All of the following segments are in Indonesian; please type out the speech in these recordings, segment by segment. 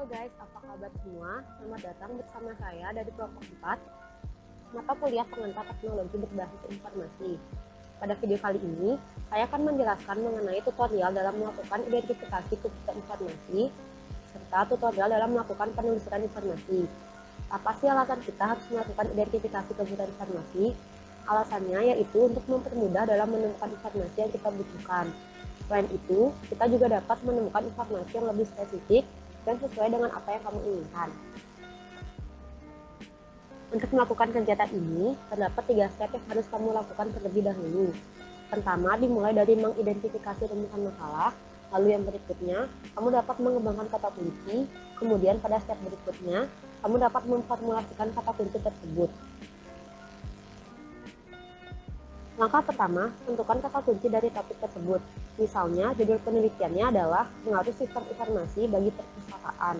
Halo guys, apa kabar semua? Selamat datang bersama saya dari kelompok 4, mata kuliah pengantar teknologi berbasis informasi. Pada video kali ini, saya akan menjelaskan mengenai tutorial dalam melakukan identifikasi kebutuhan informasi, serta tutorial dalam melakukan penelusuran informasi. Apa sih alasan kita harus melakukan identifikasi kebutuhan informasi? Alasannya yaitu untuk mempermudah dalam menemukan informasi yang kita butuhkan. Selain itu, kita juga dapat menemukan informasi yang lebih spesifik dan sesuai dengan apa yang kamu inginkan. Untuk melakukan kegiatan ini, terdapat 3 step yang harus kamu lakukan terlebih dahulu. Pertama, dimulai dari mengidentifikasi rumusan masalah, lalu yang berikutnya, kamu dapat mengembangkan kata kunci, kemudian pada step berikutnya, kamu dapat memformulasikan kata kunci tersebut. Langkah pertama, tentukan kata kunci dari topik tersebut. Misalnya, judul penelitiannya adalah pengaruh sistem informasi bagi perpustakaan.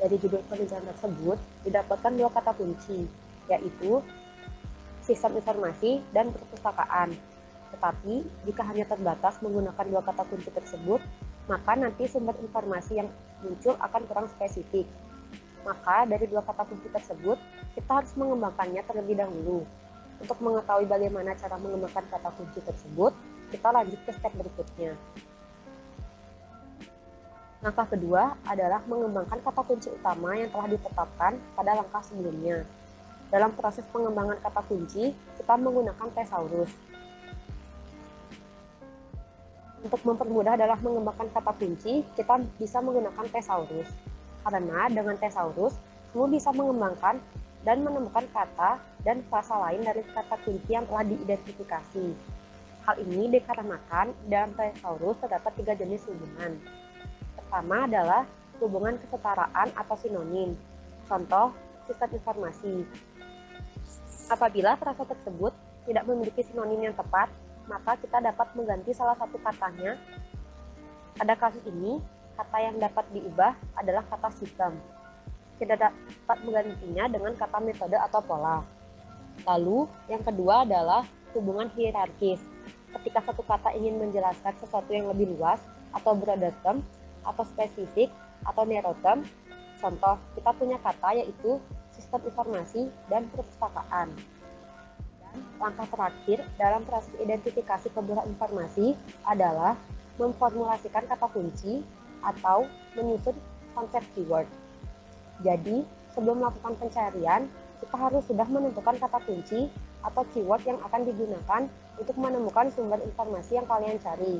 Dari judul penelitian tersebut, didapatkan 2 kata kunci, yaitu sistem informasi dan perpustakaan. Tetapi, jika hanya terbatas menggunakan 2 kata kunci tersebut, maka nanti sumber informasi yang muncul akan kurang spesifik. Maka, dari 2 kata kunci tersebut, kita harus mengembangkannya terlebih dahulu. Untuk mengetahui bagaimana cara mengembangkan kata kunci tersebut, kita lanjut ke step berikutnya. Langkah kedua adalah mengembangkan kata kunci utama yang telah ditetapkan pada langkah sebelumnya. Dalam proses pengembangan kata kunci, kita menggunakan thesaurus. Untuk mempermudah dalam mengembangkan kata kunci, kita bisa menggunakan thesaurus. Karena dengan thesaurus, kamu bisa mengembangkan dan menemukan kata dan frasa lain dari kata kunci yang telah diidentifikasi. Hal ini dikarenakan dalam thesaurus terdapat 3 jenis hubungan. Pertama adalah hubungan kesetaraan atau sinonim. Contoh, sistem informasi. Apabila frasa tersebut tidak memiliki sinonim yang tepat, maka kita dapat mengganti salah satu katanya. Pada kasus ini, kata yang dapat diubah adalah kata sistem. Kita dapat menggantinya dengan kata metode atau pola. Lalu, yang kedua adalah hubungan hierarkis. Ketika satu kata ingin menjelaskan sesuatu yang lebih luas, atau broader term, atau spesifik, atau narrow term. Contoh, kita punya kata yaitu sistem informasi dan perpustakaan. Dan langkah terakhir dalam proses identifikasi kebutuhan informasi adalah memformulasikan kata kunci atau menyusun konsep keyword. Jadi, sebelum melakukan pencarian, kita harus sudah menentukan kata kunci atau keyword yang akan digunakan untuk menemukan sumber informasi yang kalian cari.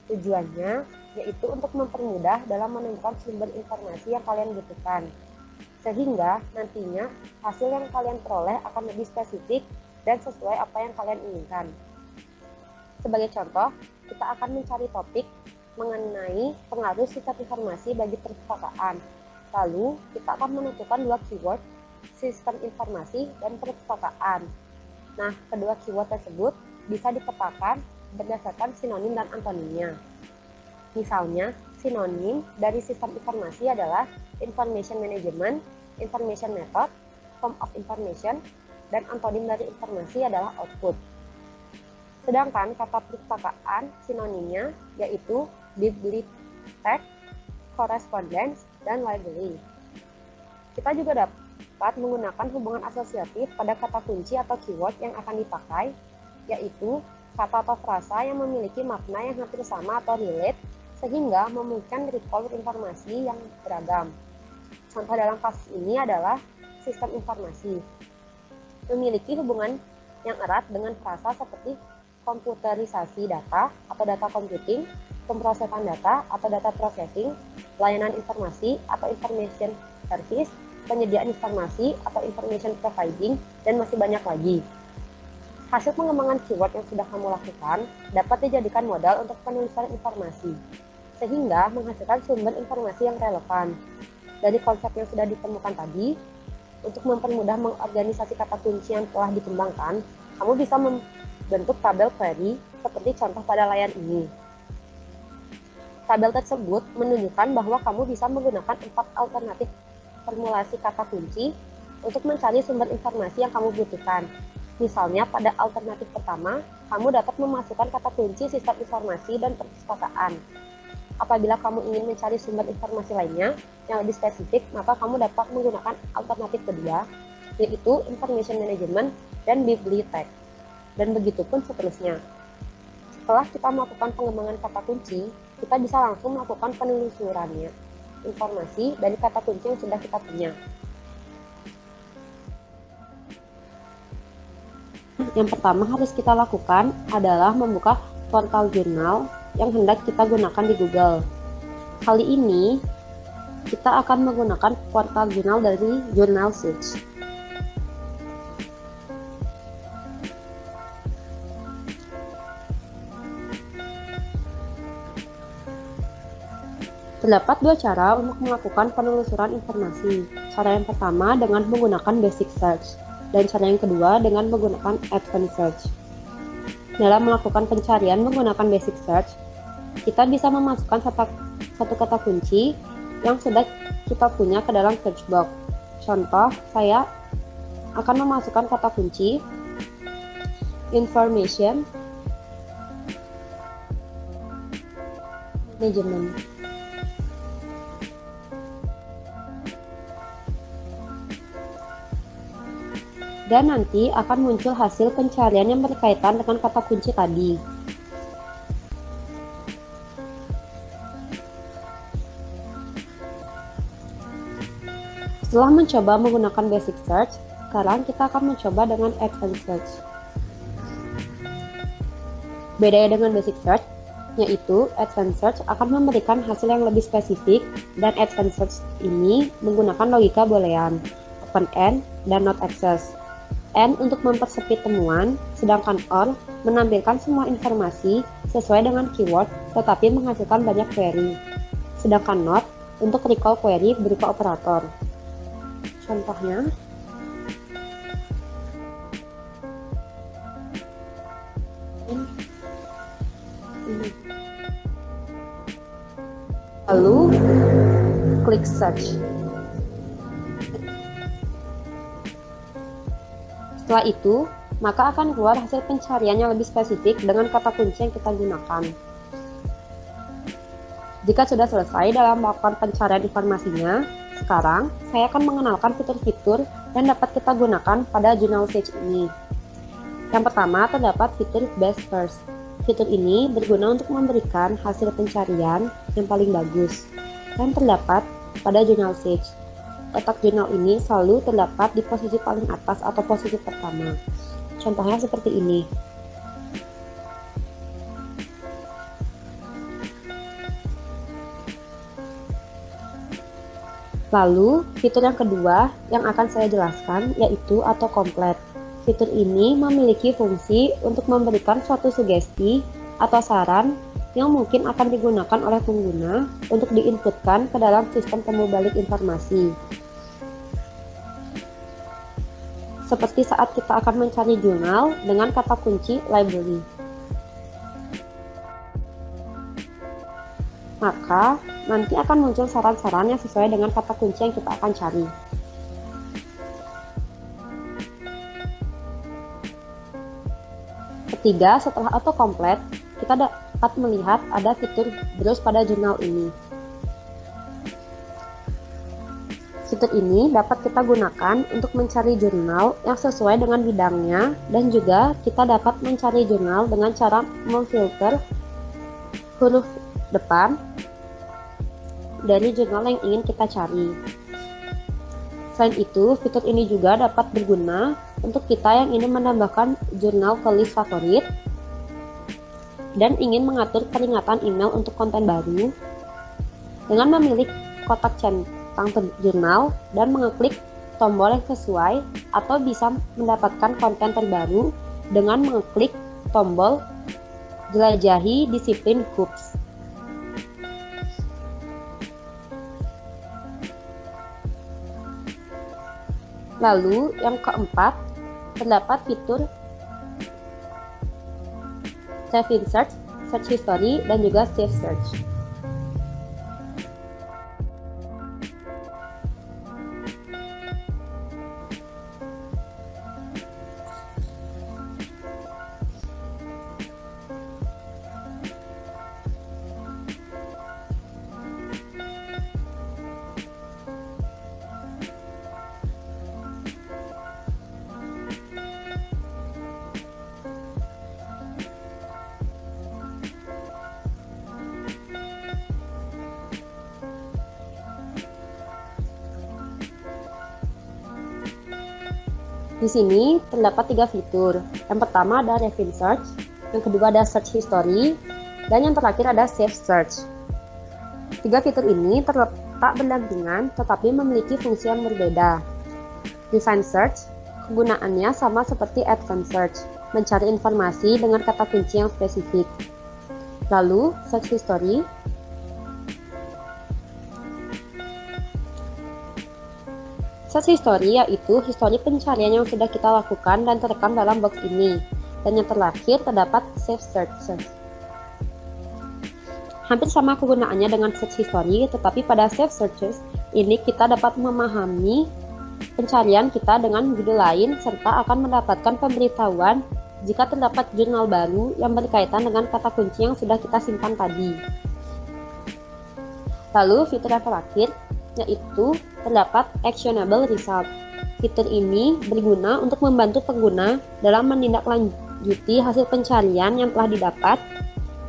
Tujuannya yaitu untuk mempermudah dalam menemukan sumber informasi yang kalian butuhkan. Sehingga nantinya hasil yang kalian peroleh akan lebih spesifik dan sesuai apa yang kalian inginkan. Sebagai contoh, kita akan mencari topik mengenai pengaruh sistem informasi bagi perpustakaan. Lalu, kita akan menentukan 2 keyword, sistem informasi dan perpustakaan. Nah, kedua keyword tersebut bisa dipetakan berdasarkan sinonim dan antonimnya. Misalnya, sinonim dari sistem informasi adalah information management, information method, form of information, dan antonim dari informasi adalah output. Sedangkan kata perpustakaan sinonimnya yaitu bibliotek, correspondence, dan library. Kita juga dapat menggunakan hubungan asosiatif pada kata kunci atau keyword yang akan dipakai, yaitu kata atau frasa yang memiliki makna yang hampir sama atau relate, sehingga memungkinkan recall informasi yang beragam. Contoh dalam kasus ini adalah sistem informasi. Memiliki hubungan yang erat dengan frasa seperti komputerisasi data atau data computing, pemrosesan data atau data processing, layanan informasi atau information service, penyediaan informasi atau information providing, dan masih banyak lagi. Hasil pengembangan keyword yang sudah kamu lakukan dapat dijadikan modal untuk penelusuran informasi, sehingga menghasilkan sumber informasi yang relevan. Dari konsep yang sudah ditemukan tadi, untuk mempermudah mengorganisasi kata kunci yang telah dikembangkan, kamu bisa membentuk tabel query seperti contoh pada layar ini. Tabel tersebut menunjukkan bahwa kamu bisa menggunakan 4 alternatif formulasi kata kunci untuk mencari sumber informasi yang kamu butuhkan. Misalnya, pada alternatif pertama, kamu dapat memasukkan kata kunci sistem informasi dan perpustakaan. Apabila kamu ingin mencari sumber informasi lainnya yang lebih spesifik, maka kamu dapat menggunakan alternatif kedua, yaitu Information Management dan Bibliotek. Dan begitu pun seterusnya. Setelah kita melakukan pengembangan kata kunci, kita bisa langsung melakukan penelusurannya informasi dari kata kunci yang sudah kita punya. Yang pertama harus kita lakukan adalah membuka portal jurnal yang hendak kita gunakan di Google. Kali ini kita akan menggunakan portal jurnal dari Journal Search. Terdapat dua cara untuk melakukan penelusuran informasi. Cara yang pertama dengan menggunakan Basic Search, dan cara yang kedua dengan menggunakan Advanced Search. Dalam melakukan pencarian menggunakan Basic Search, kita bisa memasukkan satu kata kunci yang sudah kita punya ke dalam search box. Contoh, saya akan memasukkan kata kunci Information Management. Dan nanti akan muncul hasil pencarian yang berkaitan dengan kata kunci tadi. Setelah mencoba menggunakan Basic Search, sekarang kita akan mencoba dengan Advanced Search. Bedanya dengan Basic Search, yaitu Advanced Search akan memberikan hasil yang lebih spesifik, dan Advanced Search ini menggunakan logika boolean, open-end, dan not access. N untuk mempersempit temuan, sedangkan OR menampilkan semua informasi sesuai dengan keyword tetapi menghasilkan banyak query. Sedangkan NOT untuk recall query berupa operator. Contohnya, lalu klik search. Setelah itu, maka akan keluar hasil pencarian yang lebih spesifik dengan kata kunci yang kita gunakan. Jika sudah selesai dalam melakukan pencarian informasinya, sekarang saya akan mengenalkan fitur-fitur yang dapat kita gunakan pada Journal Search ini. Yang pertama, terdapat fitur Best First. Fitur ini berguna untuk memberikan hasil pencarian yang paling bagus yang terdapat pada Journal Search. Kotak jurnal ini selalu terdapat di posisi paling atas atau posisi pertama. Contohnya seperti ini. Lalu, fitur yang kedua yang akan saya jelaskan yaitu autocomplete. Fitur ini memiliki fungsi untuk memberikan suatu sugesti atau saran yang mungkin akan digunakan oleh pengguna untuk diinputkan ke dalam sistem temu balik informasi. Seperti saat kita akan mencari jurnal dengan kata kunci library. Maka, nanti akan muncul saran-saran yang sesuai dengan kata kunci yang kita akan cari. Ketiga, setelah autocomplete, kita dapat melihat ada fitur browse pada jurnal ini. Fitur ini dapat kita gunakan untuk mencari jurnal yang sesuai dengan bidangnya, dan juga kita dapat mencari jurnal dengan cara memfilter huruf depan dari jurnal yang ingin kita cari. Selain itu, fitur ini juga dapat berguna untuk kita yang ingin menambahkan jurnal ke list favorit dan ingin mengatur peringatan email untuk konten baru dengan memilih kotak centang jurnal dan mengeklik tombol yang sesuai, atau bisa mendapatkan konten terbaru dengan mengeklik tombol jelajahi disiplin hoops. Lalu yang keempat, terdapat fitur Save in Search, Search History, dan juga Save Search. Di sini terdapat 3 fitur. Yang pertama ada Refine Search, yang kedua ada Search History, dan yang terakhir ada Save Search. 3 fitur ini terletak berdampingan tetapi memiliki fungsi yang berbeda. Refine Search, kegunaannya sama seperti Advanced Search, mencari informasi dengan kata kunci yang spesifik. Lalu, Search History. Search History yaitu histori pencarian yang sudah kita lakukan dan terekam dalam box ini. Dan yang terakhir terdapat Save Search. Hampir sama kegunaannya dengan Search History, tetapi pada Save Searches ini kita dapat memahami pencarian kita dengan judul lain serta akan mendapatkan pemberitahuan jika terdapat jurnal baru yang berkaitan dengan kata kunci yang sudah kita simpan tadi. Lalu fitur yang terakhir yaitu terdapat Actionable Result. Fitur ini berguna untuk membantu pengguna dalam menindaklanjuti hasil pencarian yang telah didapat.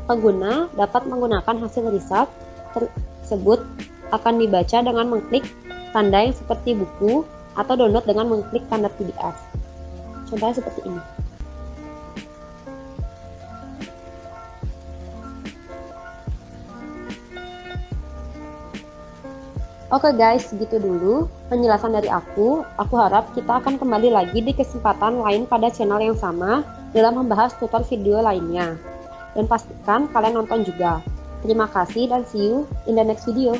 Pengguna dapat menggunakan hasil result tersebut akan dibaca dengan mengklik tanda yang seperti buku atau download dengan mengklik tanda PDF. Contohnya seperti ini. Oke guys, segitu dulu penjelasan dari aku. Aku harap kita akan kembali lagi di kesempatan lain pada channel yang sama dalam membahas tutor video lainnya. Dan pastikan kalian nonton juga. Terima kasih dan see you in the next video.